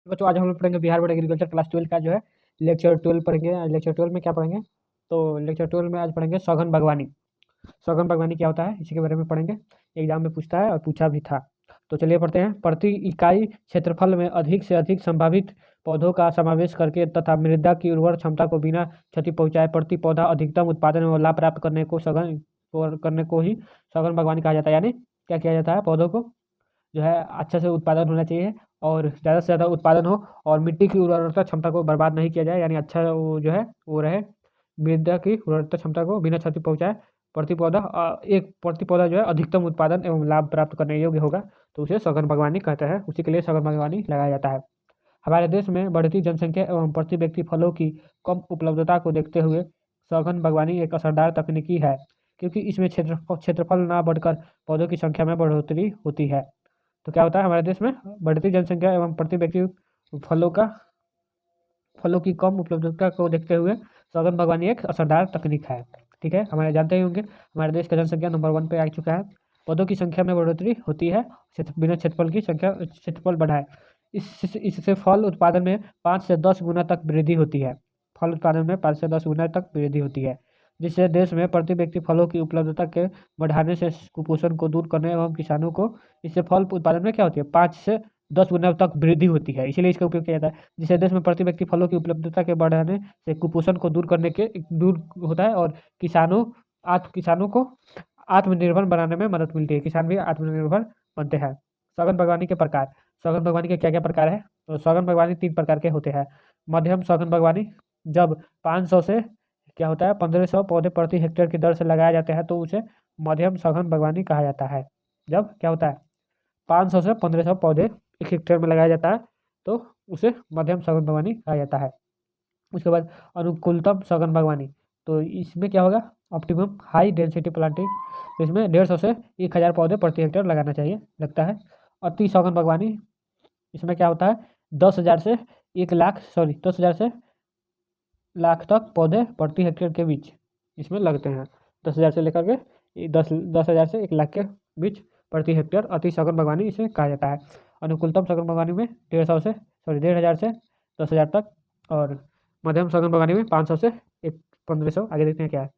बच्चों आज हम लोग पढ़ेंगे बिहार बोर्ड एग्रीकल्चर क्लास 12 का जो है लेक्चर 12 पढ़ेंगे। लेक्चर 12 में क्या पढ़ेंगे? तो लेक्चर 12 में आज पढ़ेंगे सघन बागवानी। सघन बागवानी क्या होता है इसी के बारे में पढ़ेंगे। एग्जाम में पूछता है और पूछा भी था। तो चलिए पढ़ते हैं। प्रति इकाई क्षेत्रफल में अधिक से अधिक संभावित पौधों का समावेश करके तथा मृदा की उर्वर क्षमता को बिना क्षति पहुंचाए प्रति पौधा अधिकतम उत्पादन और लाभ प्राप्त करने को ही सघन बागवानी कहा जाता है। यानी क्या किया जाता है? पौधों को जो है अच्छे से उत्पादन होना चाहिए और ज़्यादा से ज़्यादा उत्पादन हो और मिट्टी की उर्वरता क्षमता को बर्बाद नहीं किया जाए, यानी अच्छा वो जो है वो रहे, मृदा की उर्वरता क्षमता को बिना क्षति पहुंचाए प्रति पौधा जो है अधिकतम उत्पादन एवं लाभ प्राप्त करने योग्य होगा, तो उसे सघन बागवानी कहते हैं। उसी के लिए सघन बागवानी लगाया जाता है। हमारे देश में बढ़ती जनसंख्या एवं प्रति व्यक्ति फलों की कम उपलब्धता को देखते हुए सघन बागवानी एक असरदार तकनीकी है, क्योंकि इसमें क्षेत्रफल न बढ़कर पौधों की संख्या में बढ़ोतरी होती है। तो क्या होता है? हमारे देश में बढ़ती जनसंख्या एवं प्रति व्यक्ति फलों का फलों की कम उपलब्धता को देखते हुए सघन बागवानी एक असरदार तकनीक है। ठीक है, हमारे जानते ही होंगे हमारे देश का जनसंख्या नंबर 1 पे आ चुका है। पौधों की संख्या में बढ़ोतरी होती है बिना क्षेत्रफल बढ़ाए। इससे फल उत्पादन में 5 से 10 गुना तक वृद्धि होती है। फल उत्पादन में 5 से 10 गुना तक वृद्धि होती है, जिससे देश में प्रति व्यक्ति फलों की उपलब्धता के बढ़ाने से कुपोषण को दूर करने एवं किसानों को इससे फल उत्पादन में क्या होती है 5 से 10 गुना तक वृद्धि होती है, इसीलिए इसका उपयोग किया जाता है। जिससे देश में प्रति व्यक्ति फलों की उपलब्धता के बढ़ाने से कुपोषण को दूर होता है और किसानों को आत्मनिर्भर बनाने में मदद मिलती है। किसान भी आत्मनिर्भर बनते हैं। सघन बागवानी के प्रकार। सघन बागवानी के क्या क्या प्रकार है? तो सघन बागवानी 3 प्रकार के होते हैं। मध्यम सघन बागवानी, जब 500 से क्या होता है 1500 पौधे प्रति हेक्टेयर की दर से लगाए जाते हैं तो उसे मध्यम सघन बागवानी कहा जाता है। जब क्या होता है 500 से 1500 पौधे एक हेक्टेयर में लगाया जाता है तो उसे मध्यम सघन बागवानी कहा जाता है। उसके बाद अनुकूलतम सघन बागवानी, तो इसमें क्या होगा ऑप्टिमम हाई डेंसिटी प्लांटिंग, तो इसमें 150 से 1000 पौधे प्रति हेक्टेयर लगाना चाहिए लगता है। अति सघन बागवानी, इसमें क्या होता है 10,000 से 10,000 से लाख तक पौधे प्रति हेक्टेयर के बीच इसमें लगते हैं। 10,000 से लेकर के 10,000 से 1 लाख के बीच प्रति हेक्टेयर अति सघन बागवानी इसे कहा जाता है। अनुकूलतम सघन बागवानी में 1,500 से 10,000 तक, और मध्यम सघन बागवानी में 500 से 1500। आगे देखते हैं क्या है।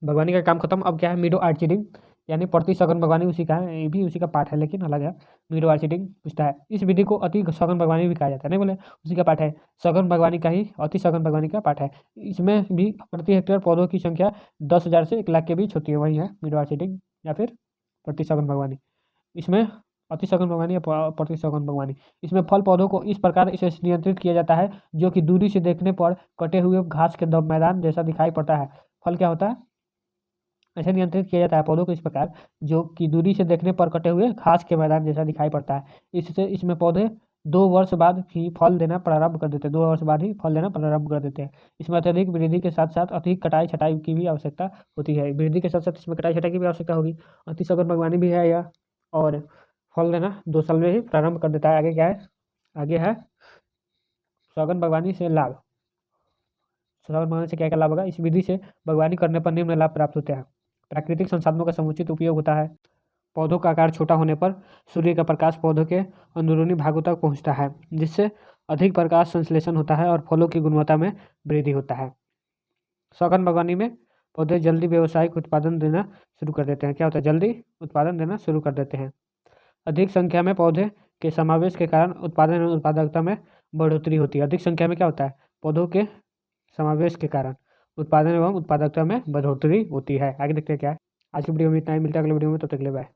बागवानी का काम खत्म। अब क्या है? मीडो आर्चीडिंग, यानी प्रति सघन बागवानी उसी का है, ये भी उसी का पार्ट है लेकिन अलग है। मीडो आर्चीडिंग पूछता है। इस विधि को अति सघन बागवानी भी कहा जाता है, नहीं बोले उसी का पार्ट है। सघन बागवानी का ही अति सघन बागवानी का पार्ट है। इसमें भी प्रति हेक्टेयर पौधों की संख्या 10,000 से 1 लाख के बीच होती है, वही है मीडो आर्चीडिंग या फिर प्रति सघन बागवानी। इसमें अति सघन बागवानी या प्रति सघन बागवानी, इसमें फल पौधों को इस प्रकार इसे नियंत्रित किया जाता है जो कि दूरी से देखने पर कटे हुए घास के मैदान जैसा दिखाई पड़ता है। फल क्या होता है? ऐसे नियंत्रित किया जाता है पौधों को इस प्रकार जो कि दूरी से देखने पर कटे हुए घास के मैदान जैसा दिखाई पड़ता है। इससे इसमें पौधे 2 वर्ष बाद ही फल देना प्रारंभ कर देते हैं। 2 वर्ष बाद ही फल देना प्रारंभ कर देते हैं। इसमें अत्यधिक वृद्धि के साथ साथ अधिक कटाई छटाई की भी आवश्यकता होती है। वृद्धि के साथ साथ इसमें कटाई छटाई की भी आवश्यकता होगी। अति सघन बागवानी भी है यह, और फल देना 2 साल में ही प्रारंभ कर देता है। आगे क्या है? आगे है सघन बागवानी से लाभ। सघन बागवानी से क्या क्या लाभ होगा? इस विधि से बागवानी करने पर निम्न लाभ प्राप्त होते हैं। प्राकृतिक संसाधनों का समुचित उपयोग होता है। पौधों का आकार छोटा होने पर सूर्य का प्रकाश पौधों के अंदरूनी भागों तक पहुंचता है, जिससे अधिक प्रकाश संश्लेषण होता है और फलों की गुणवत्ता में वृद्धि होता है। सघन बागवानी में पौधे जल्दी व्यावसायिक उत्पादन देना शुरू कर देते हैं। क्या होता है? जल्दी उत्पादन देना शुरू कर देते हैं। अधिक संख्या में पौधे के समावेश के कारण उत्पादन एवं उत्पादकता में बढ़ोतरी होती है। अधिक संख्या में क्या होता है? पौधों के समावेश के कारण उत्पादन एवं उत्पादकता में बढ़ोतरी होती है। आगे देखते हैं क्या है। आज की वीडियो में इतना ही, मिलता है अगले वीडियो में, तब तक के लिए बाय।